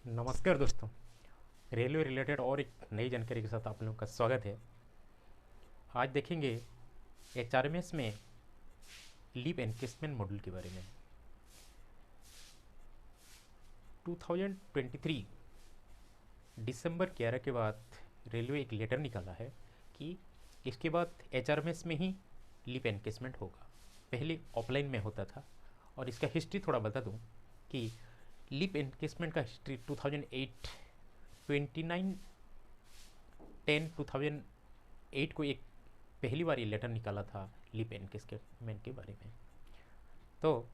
नमस्कार दोस्तों, railway related और एक नई जानकारी के साथ आप लोगों का स्वागत है। आज देखेंगे एचआरएमएस में लीव एनकेसमेंट मॉड्यूल के बारे में। 2023 दिसंबर 11 के बाद रेलवे एक लेटर निकाला है कि इसके बाद एचआरएमएस में ही लीव एनकेसमेंट होगा। पहले ऑफलाइन में होता था और इसका हिस्ट्री थोड़ा बता दूं कि लीव एनकेसमेंट का हिस्ट्री 2008 2008 को एक पहली बार ये लेटर निकाला था लीव एनकेसमेंट के बारे में। तो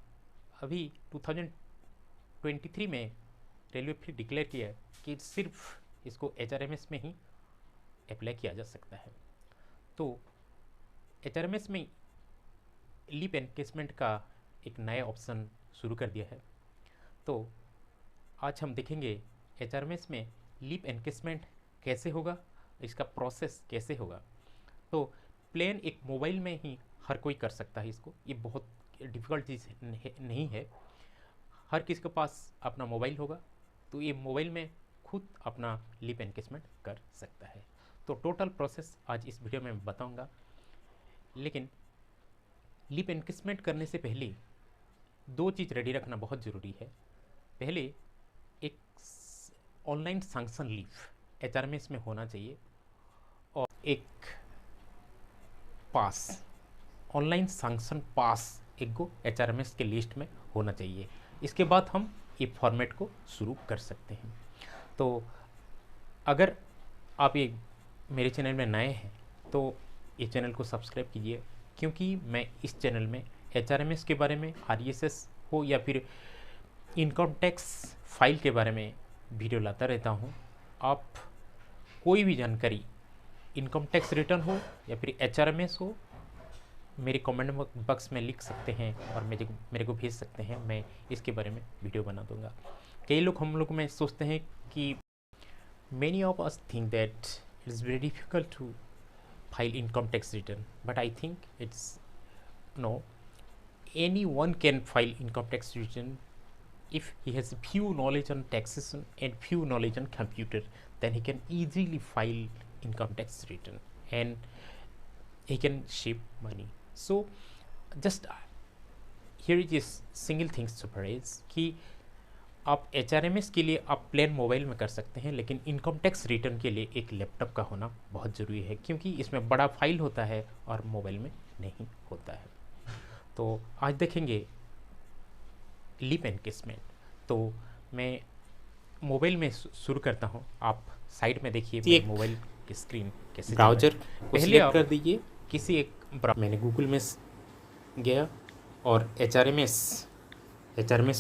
अभी 2023 में रेलवे फिर डिक्लेयर किया कि सिर्फ इसको एचआरएमएस में ही अप्लाई किया जा सकता है। तो एचआरएमएस में लीव एनकेसमेंट का एक नया ऑप्शन शुरू कर दिया है। तो आज हम देखेंगे एचआरएमएस में लीव एनकेसमेंट कैसे होगा, इसका प्रोसेस कैसे होगा। तो प्लेन एक मोबाइल में ही हर कोई कर सकता है इसको, ये बहुत डिफ़िकल्ट चीज़ नहीं है। हर किसी के पास अपना मोबाइल होगा तो ये मोबाइल में खुद अपना लीव एनकेसमेंट कर सकता है। तो टोटल प्रोसेस आज इस वीडियो में मैं बताऊँगा। लेकिन लीव एनकेसमेंट करने से पहले दो चीज़ रेडी रखना बहुत ज़रूरी है। पहले एक ऑनलाइन सैंक्शन लीव एचआरएमएस में होना चाहिए और एक पास ऑनलाइन सैंक्शन पास एक को एचआरएमएस के लिस्ट में होना चाहिए। इसके बाद हम ये फॉर्मेट को शुरू कर सकते हैं। तो अगर आप ये मेरे चैनल में नए हैं तो ये चैनल को सब्सक्राइब कीजिए, क्योंकि मैं इस चैनल में एचआरएमएस के बारे में, आरईएसएस हो या फिर इनकम टैक्स फाइल के बारे में वीडियो लाता रहता हूँ। आप कोई भी जानकारी इनकम टैक्स रिटर्न हो या फिर एचआरएमएस हो, मेरे कमेंट बॉक्स में लिख सकते हैं और मेरे को भेज सकते हैं। मैं इसके बारे में वीडियो बना दूंगा। कई लोग हम लोग में सोचते हैं कि many of us think that it is very difficult to file income tax return, but I think it's no, anyone can file income tax return if he has few knowledge on taxation and few knowledge on computer. Then he can easily file income tax return and he can save money. So just here it is single things to praise कि आप HRMS के लिए आप plane mobile में कर सकते हैं, लेकिन इनकम टैक्स रिटर्न के लिए एक लैपटॉप का होना बहुत ज़रूरी है, क्योंकि इसमें बड़ा फाइल होता है और मोबाइल में नहीं होता है। तो आज देखेंगे लीव एनकेसमेंट। तो मैं मोबाइल में शुरू करता हूं। आप साइड में देखिए मोबाइल की स्क्रीन कैसे। ब्राउज़र पहले आप कर दीजिए। किसी एक मैंने गूगल में गया और एचआरएमएस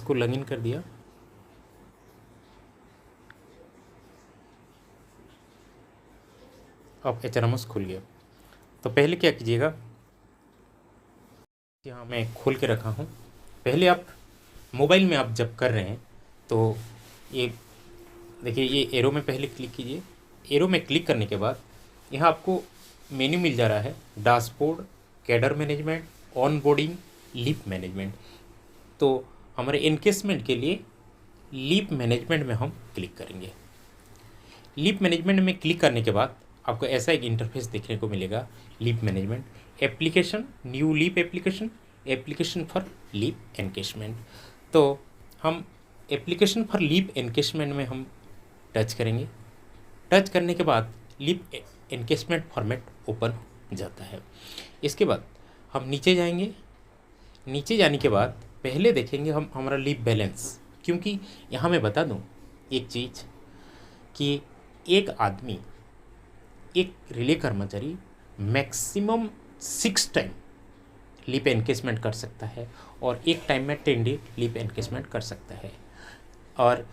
को लॉगिन कर दिया। अब एचआरएमएस खुल गया। तो पहले क्या कीजिएगा, यहाँ मैं खोल के रखा हूँ। पहले आप मोबाइल में आप जब कर रहे हैं तो ये देखिए, ये एरो में पहले क्लिक कीजिए। एरो में क्लिक करने के बाद यहाँ आपको मेन्यू मिल जा रहा है, dashboard, cadre management, on boarding, leave management. तो हमारे एनकेसमेंट के लिए लीव मैनेजमेंट में हम क्लिक करेंगे। लीव मैनेजमेंट में क्लिक करने के बाद आपको ऐसा एक इंटरफेस देखने को मिलेगा। Leave management, application, new leave application, application for leave encashment. तो हम एप्लीकेशन फॉर लीव एनकेसमेंट में हम टच करेंगे। टच करने के बाद लीव एनकेसमेंट फॉर्मेट ओपन हो जाता है। इसके बाद हम नीचे जाएंगे। नीचे जाने के बाद पहले देखेंगे हम हमारा लीव बैलेंस, क्योंकि यहाँ मैं बता दूँ एक चीज़ कि एक आदमी, एक रिले कर्मचारी मैक्सिमम 6 टाइम लीव एनकेसमेंट कर सकता है और एक टाइम में 10 डे लीव एनकेसमेंट कर सकता है। और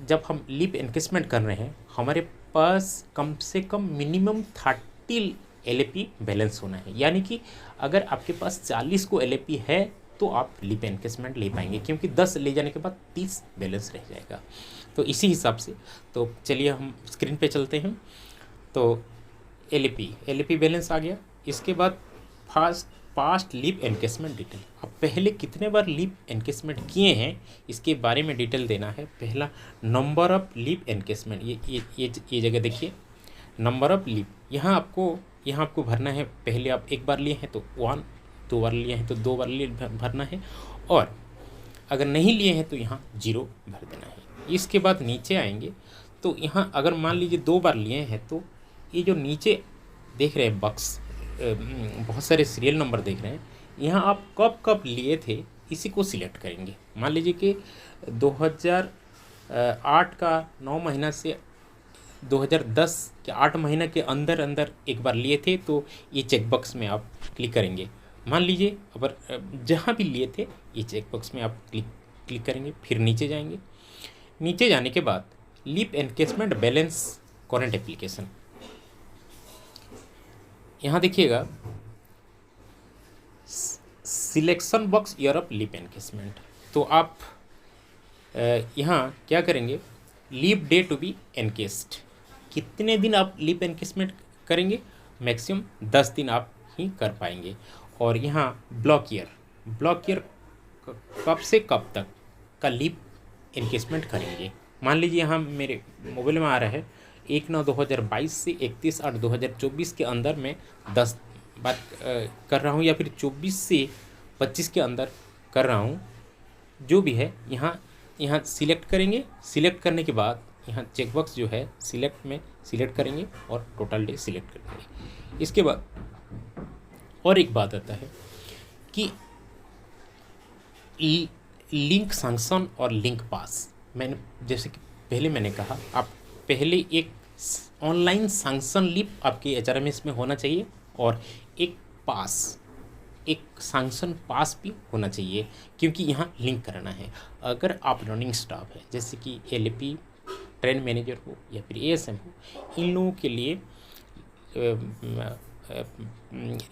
जब हम लीव एनकेसमेंट कर रहे हैं, हमारे पास कम से कम मिनिमम 30 एलएपी बैलेंस होना है। यानी कि अगर आपके पास 40 को एलएपी है तो आप लीव एनकेसमेंट ले पाएंगे, क्योंकि 10 ले जाने के बाद 30 बैलेंस रह जाएगा। तो इसी हिसाब से तो चलिए हम स्क्रीन पे चलते हैं। तो एलएपी बैलेंस आ गया। इसके बाद पास्ट लीव एनकेसमेंट डिटेल। अब पहले कितने बार लीव एनकेसमेंट किए हैं इसके बारे में डिटेल देना है। पहला नंबर ऑफ लीव एनकेसमेंट, ये जगह देखिए, नंबर ऑफ लीव। यहाँ आपको भरना है। पहले आप एक बार लिए हैं तो 1, 2 बार लिए हैं तो 2 बार लिए भरना है, और अगर नहीं लिए हैं तो यहाँ 0 भर देना है। इसके बाद नीचे आएंगे तो यहाँ अगर मान लीजिए 2 बार लिए हैं तो ये जो नीचे देख रहे हैं बक्स, बहुत सारे सीरियल नंबर देख रहे हैं, यहाँ आप कब कब लिए थे इसी को सिलेक्ट करेंगे। मान लीजिए कि 2008 का 9 महीना से 2010 के 8 महीना के अंदर अंदर एक बार लिए थे तो ये चेकबॉक्स में आप क्लिक करेंगे। मान लीजिए अगर जहाँ भी लिए थे ये चेकबॉक्स में आप क्लिक करेंगे। फिर नीचे जाएंगे। नीचे जाने के बाद leave encashment balance current application, यहाँ देखिएगा selection box year of leave encashment. तो आप यहाँ क्या करेंगे, leave day to be encashed, कितने दिन आप लीव एनकेसमेंट करेंगे, मैक्सिमम 10 दिन आप ही कर पाएंगे। और यहाँ ब्लॉक ईयर कब से कब तक का लीव एनकेसमेंट करेंगे। मान लीजिए यहाँ मेरे मोबाइल में आ रहा है 1/9/2022 से 31/8/2024 के अंदर मैं 10 बात कर रहा हूँ, या फिर 24 से 25 के अंदर कर रहा हूँ, जो भी है। यहाँ सिलेक्ट करेंगे। सिलेक्ट करने के बाद यहाँ चेकबॉक्स जो है सिलेक्ट में सिलेक्ट करेंगे और टोटल डे सिलेक्ट करेंगे। इसके बाद और एक बात आता है कि लिंक सैंक्शन और लिंक पास। मैंने जैसे कि पहले मैंने कहा, आप पहले एक ऑनलाइन सैंक्शन लीव आपके HRMS में होना चाहिए और एक सैंक्शन पास भी होना चाहिए, क्योंकि यहाँ लिंक करना है। अगर आप रनिंग स्टाफ है जैसे कि LP ट्रेन मैनेजर हो या फिर ASM हो, इन लोगों के लिए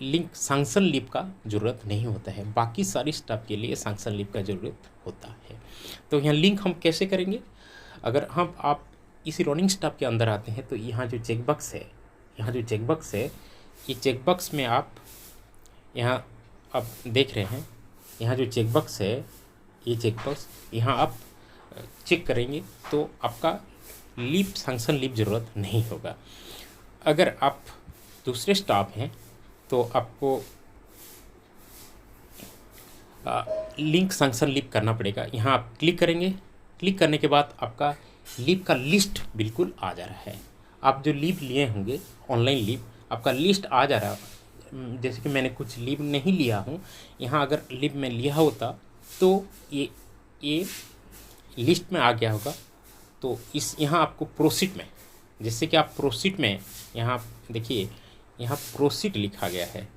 लिंक सैंक्शन लीव का ज़रूरत नहीं होता है। बाकी सारी स्टाफ के लिए सैंक्शन लीव का ज़रूरत होता है। तो यहाँ लिंक हम कैसे करेंगे, अगर आप इसी रनिंग स्टाफ के अंदर आते हैं तो यहाँ जो चेकबॉक्स है, ये चेकबॉक्स में आप देख रहे हैं, यहाँ जो चेकबॉक्स है, ये चेकबॉक्स यहाँ आप चेक करेंगे तो आपका लीव सैंक्शन लीव ज़रूरत नहीं होगा। अगर आप दूसरे स्टाफ हैं तो आपको लिंक सैंक्शन लीव करना पड़ेगा। यहाँ आप क्लिक करेंगे। क्लिक करने के बाद आपका लीव का लिस्ट बिल्कुल आ जा रहा है। आप जो लीव लिए होंगे ऑनलाइन लीव, आपका लिस्ट आ जा रहा है। जैसे कि मैंने कुछ लीव नहीं लिया हूँ, यहाँ अगर लीव में लिया होता तो ये लिस्ट में आ गया होगा। तो यहाँ आपको प्रोसीड में, जैसे कि आप प्रोसीड में यहाँ देखिए, यहाँ प्रोसीड लिखा गया है,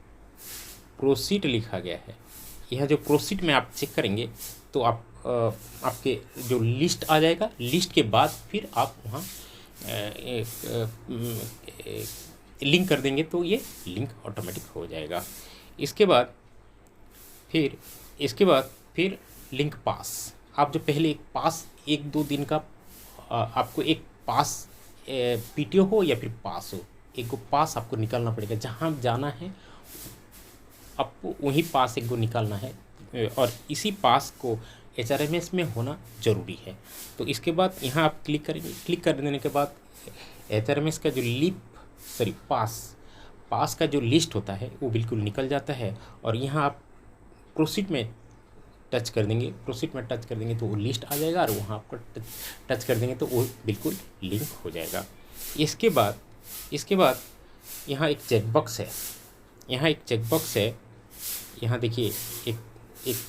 यहाँ जो प्रोसीड में आप चेक करेंगे तो आपके जो लिस्ट आ जाएगा। लिस्ट के बाद फिर आप वहाँ लिंक कर देंगे तो ये लिंक ऑटोमेटिक हो जाएगा। इसके बाद फिर लिंक पास। आप जो पहले एक पास 1-2 दिन का आपको एक पास PTO हो या फिर पास हो, एक पास आपको निकालना पड़ेगा। जहाँ जाना है आपको वहीं पास एक निकालना है, और इसी पास को HRMS में होना ज़रूरी है। तो इसके बाद यहाँ आप क्लिक करेंगे। क्लिक कर देने के बाद HRMS का जो पास का जो लिस्ट होता है वो बिल्कुल निकल जाता है। और यहाँ आप प्रोसीड में टच कर देंगे तो वो लिस्ट आ जाएगा, और वहाँ आपको टच कर देंगे तो वो बिल्कुल लिंक हो जाएगा। इसके बाद यहाँ एक चेकबॉक्स है, यहाँ देखिए एक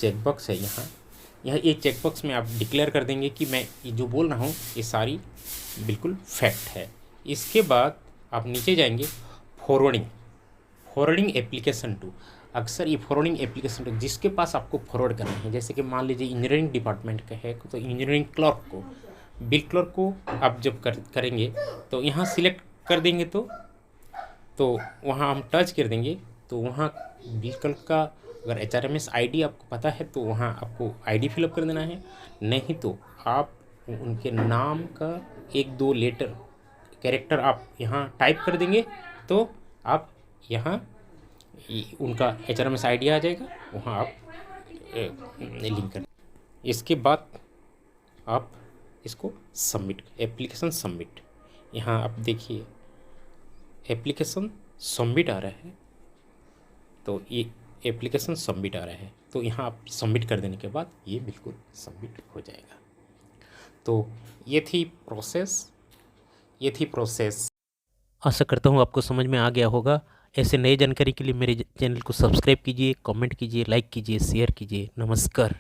चेकबॉक्स है। यहाँ एक चेकबॉक्स में आप डिक्लेयर कर देंगे कि मैं ये जो बोल रहा हूँ ये सारी बिल्कुल फैक्ट है। इसके बाद आप नीचे जाएंगे, फॉरवर्डिंग एप्लीकेशन टू। अक्सर ये फॉरवर्डिंग एप्लीकेशन टू जिसके पास आपको फॉरवर्ड करना है, जैसे कि मान लीजिए इंजीनियरिंग डिपार्टमेंट का है तो इंजीनियरिंग क्लर्क को, बिल क्लर्क को आप जब करेंगे तो यहाँ सिलेक्ट कर देंगे तो वहाँ हम टच कर देंगे तो वहाँ बिल क्लर्क का अगर HRMS ID आपको पता है तो वहाँ आपको ID फिलअप कर देना है। नहीं तो आप उनके नाम का 1-2 कैरेक्टर आप यहाँ टाइप कर देंगे तो आप यहाँ उनका HRMS आईडी आ जाएगा, वहाँ आप लिंक कर। इसके बाद आप इसको सबमिट, एप्लीकेशन सबमिट, यहाँ आप देखिए एप्लीकेशन सबमिट आ रहा है, तो ये एप्लीकेशन सबमिट आ रहा है, तो यहाँ आप सबमिट कर देने के बाद ये बिल्कुल सबमिट हो जाएगा। तो ये थी प्रोसेस। आशा करता हूँ आपको समझ में आ गया होगा। ऐसे नए जानकारी के लिए मेरे चैनल को सब्सक्राइब कीजिए, कमेंट कीजिए, लाइक कीजिए, शेयर कीजिए। नमस्कार।